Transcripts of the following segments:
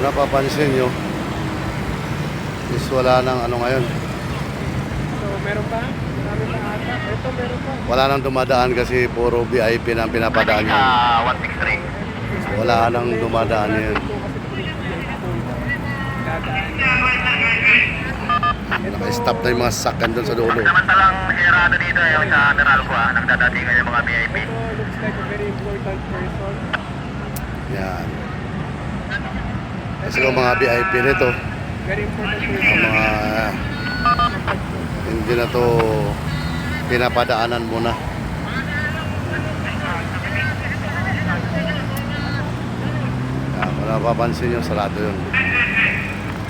Kung napapansin nyo, is wala nang ano ngayon. So, meron pa? Marami pa ata. Ito, meron pa. Wala nang dumadaan kasi puro VIP na ang pinapadaan nyo. 163. Wala nang dumadaan yun. Naka-stop na yung mga sasakyan doon sa dulo. Samantalang hirado dito yung sa Meralco, nagdadatingan yung mga VIP. Ito looks like a very important person. Yan. Kasi yung mga VIP nito, Very important ang person. mga hindi na to pinapadaanan muna. Yan, kung napapansin nyo, sarado yun.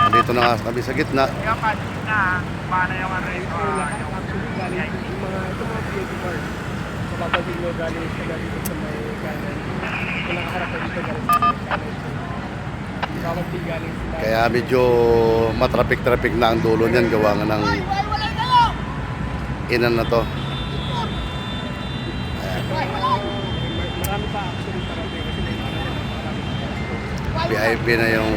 Dito na nga kami sa gitna. Yung pansin na, paano yung ano Ito lahat actually galing yung mga ito mga VIP card. So, babagin nyo galing sa may kanan. Kung nakaharap na dito galing sa may kanan. Bawat di galing sila. Kaya medyo matraffic-traffic na ang dulo niyan. Gawa nga ng inan na to. Marami pa actually parating kasi may marami pa. VIP na yung...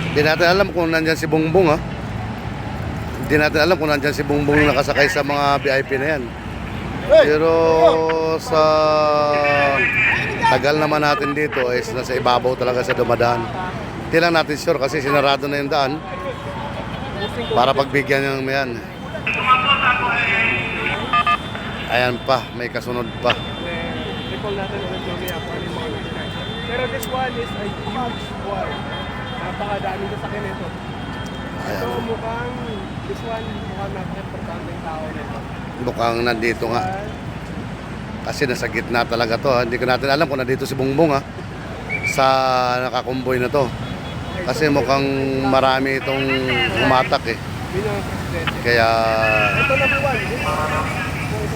Hindi natin alam kung nandyan si Bongbong, ha. Hindi natin alam kung nandyan si Bongbong nakasakay sa mga VIP na yan. Pero sa tagal naman natin dito is nasa ibabaw talaga sa dumadaan. Hindi lang natin sure kasi sinarado na yung daan para pagbigyan ng yan. Ayan pa, may kasunod pa. Recall natin ulit yung niya kung ano yung mga nagkakaroon. Pero this one is a huge one. Napakadami sa sakin ito. Ayan. So mukhang, this one, mukhang napaka-importanteng tao nito. Mukhang nandito nga. Kasi nasa gitna talaga to, ha. Hindi ko natin alam kung nandito si Bongbong, ha, sa nakakumboy na to. Kasi mukhang marami itong umatak, eh. Yun ang presidente. Kaya Ito number one.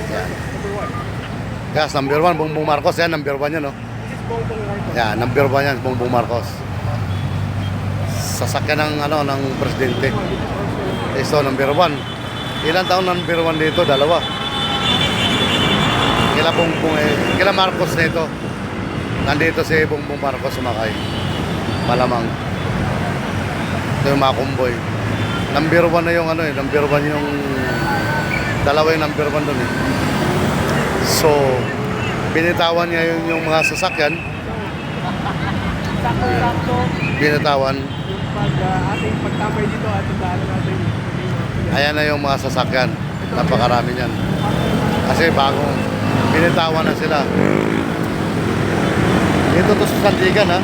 yan. Number one. Yes, number 1, Bongbong Marcos. Yan, number 1 yan, no? This is Bongbong Marcos. Yan, number 1 yan, Bongbong Marcos. Sasakyan ng, ano, ng presidente. So, number 1. Ilan taon number 1 dito? Dalawa. Kila Bongbong, kila Marcos na ito. Nandito si Bongbong Marcos sumakay. Malamang. Ito yung mga kumboy. Number 1 na yung, ano, number 1 yung, dalawa yung number 1 doon, eh. So, binitawan niya yung mga sasakyan. Sakto-sakto. Binitawan. Yung ating pagtambay dito at tandaan natin. Ayan na yung mga sasakyan. Napakarami niyan. Kasi bagong binitawan na sila. Dito to sa Sandigan, ha.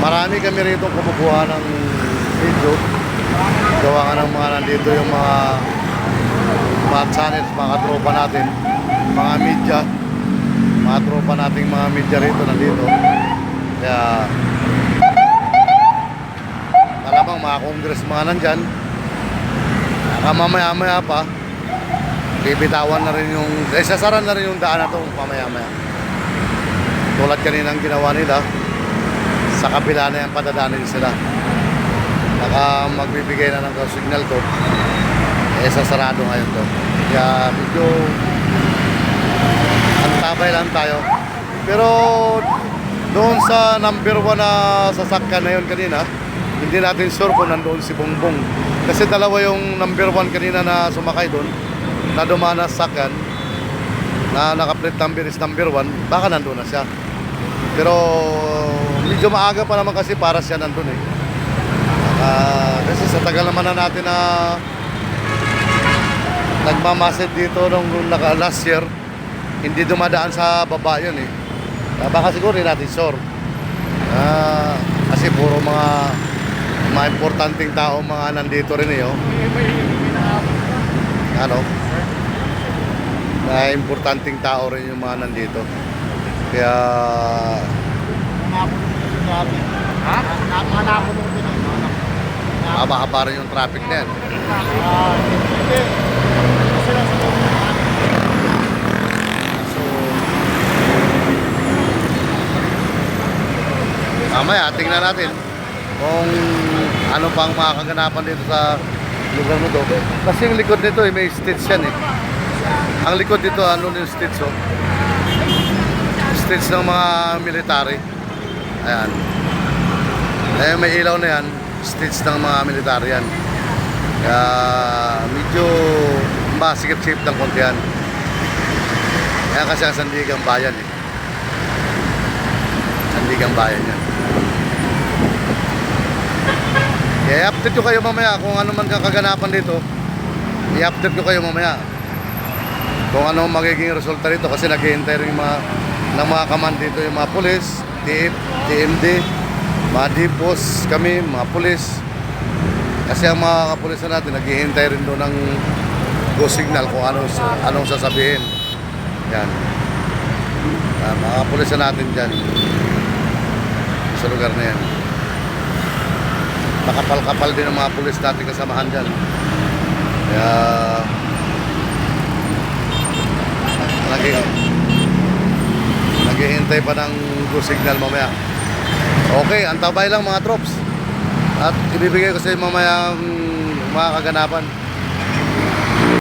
Marami kami rito kumukuha ng video. Gawa nga ng mga nandito yung mga channels, mga tropa natin, mga media, mga tropa nating mga media rito nandito. Kaya malamang mga congress mga nandyan. Mamaya-maya pa bibitawan na rin yung sasara na rin yung daan na to mamaya-maya. Tulad kaninang ginawa nila sa kabila na yung padadaanin sila. Naka magbibigay na ng signal to, sasarado ngayon to. Kaya medyo antabay lang tayo. Pero doon sa number 1 na sasakyan na yun kanina, hindi natin sure kung nandoon si Bongbong. Kasi dalawa yung number 1 kanina na sumakay doon, na dumana sa sasakyan, na naka-plate number is number 1, baka nandoon na siya. Pero medyo maaga pa naman kasi para siya nandun, eh. Kasi sa tagal naman na natin na nagmamasid dito nung last year, hindi dumadaan sa baba yun, eh. Baka siguro rin natin sure. Kasi puro mga importanteng tao mga nandito rin, eh, oh. Ano? Na importanteng tao rin yung mga nandito. Kaya haba-haba rin yung traffic na yan. So, mamaya tingnan natin kung ano pang mga kaganapan dito sa lugar mo to. Kasi yung likod nito, may stage yan, eh. Ang likod dito, ano yung stage, oh. stage ng mga military. Ayan. Eh, may ilaw na yan. Stage ng mga military yan. Kaya medyo masikip-sikip ng konti yan. Kaya kasi ang Sandigang Bayan eh. Sandigang Bayan yan. Kaya i-update ko kayo mamaya kung ano man kakaganapan dito. I-update ko kayo mamaya kung ano magiging resulta dito kasi naghihintay rin ng mga kaman dito, yung mga pulis, TMD, mga dipos kami, mga pulis. Kasi ang mga kapulisan natin naghihintay rin doon ng go signal kung anong sasabihin. Yan. Mga kapulisan natin dyan sa lugar na yan. Makapal-kapal din ang mga pulis natin kasamahan dyan. Kaya naghihintay pa ng go signal mamaya. Okay, antabay lang mga troops. At ibibigay ko sa inyo mamaya ang mga kaganapan.